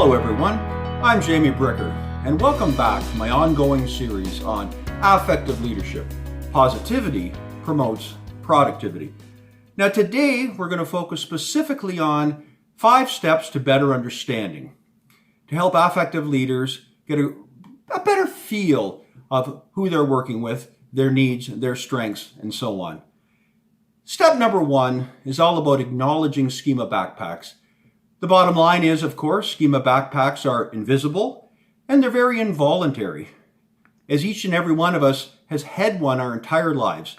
Hello everyone, I'm Jamie Bricker, and welcome back to my ongoing series on affective leadership. Positivity promotes productivity. Now today we're going to focus specifically on 5 steps to better understanding, to help affective leaders get a better feel of who they're working with, their needs, their strengths, and so on. Step number 1 is all about acknowledging schema backpacks. The bottom line is, of course, schema backpacks are invisible and they're very involuntary, as each and every one of us has had one our entire lives.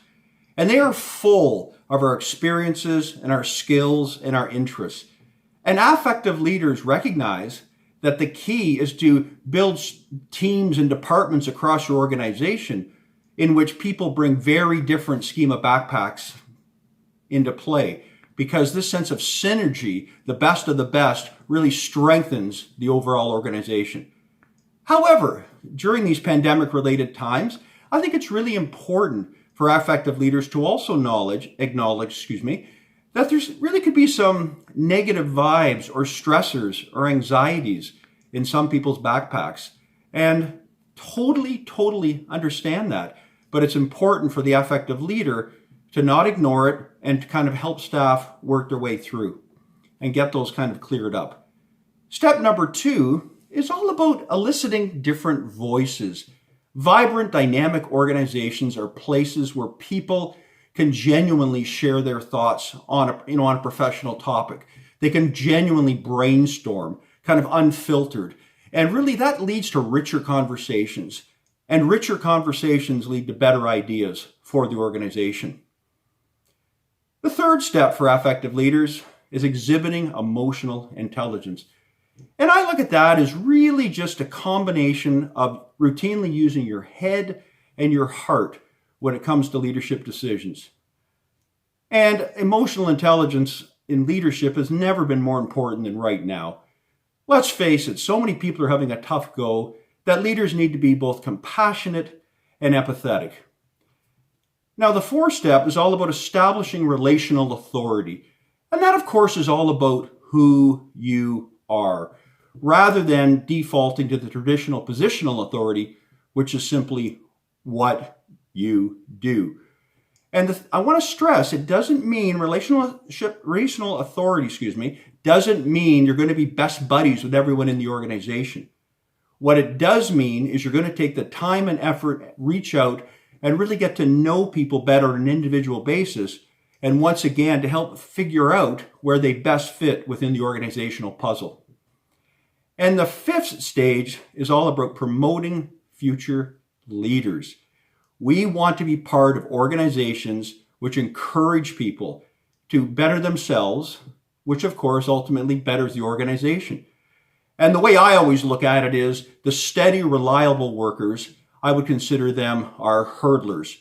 And they are full of our experiences and our skills and our interests. And affective leaders recognize that the key is to build teams and departments across your organization in which people bring very different schema backpacks into play. Because this sense of synergy, the best of the best, really strengthens the overall organization. However, during these pandemic-related times, I think it's really important for affective leaders to also acknowledge, that there's really could be some negative vibes or stressors or anxieties in some people's backpacks. And totally understand that. But it's important for the affective leader to not ignore it and to kind of help staff work their way through and get those kind of cleared up. Step number 2 is all about eliciting different voices. Vibrant, dynamic organizations are places where people can genuinely share their thoughts on a professional topic. They can genuinely brainstorm, kind of unfiltered. And really that leads to richer conversations. And richer conversations lead to better ideas for the organization. The third step for affective leaders is exhibiting emotional intelligence. And I look at that as really just a combination of routinely using your head and your heart when it comes to leadership decisions. And emotional intelligence in leadership has never been more important than right now. Let's face it, so many people are having a tough go that leaders need to be both compassionate and empathetic. Now, the 4th step is all about establishing relational authority. And that, of course, is all about who you are, rather than defaulting to the traditional positional authority, which is simply what you do. And I want to stress, it doesn't mean relational authority, doesn't mean you're going to be best buddies with everyone in the organization. What it does mean is you're going to take the time and effort, reach out, and really get to know people better on an individual basis, and once again, to help figure out where they best fit within the organizational puzzle. And the 5th stage is all about promoting future leaders. We want to be part of organizations which encourage people to better themselves, which of course ultimately betters the organization. And the way I always look at it is the steady, reliable workers, I would consider them our hurdlers.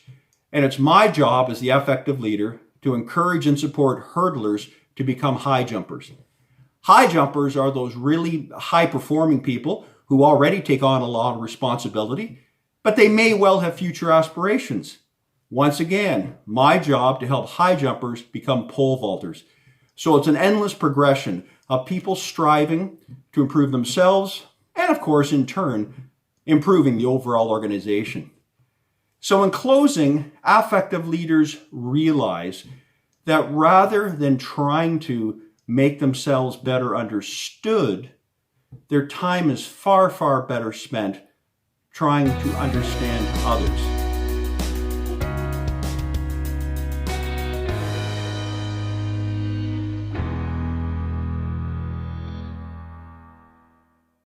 And it's my job as the affective leader to encourage and support hurdlers to become high jumpers. High jumpers are those really high-performing people who already take on a lot of responsibility, but they may well have future aspirations. Once again, my job to help high jumpers become pole vaulters. So it's an endless progression of people striving to improve themselves and, of course, in turn, improving the overall organization. So in closing, affective leaders realize that rather than trying to make themselves better understood, their time is far better spent trying to understand others.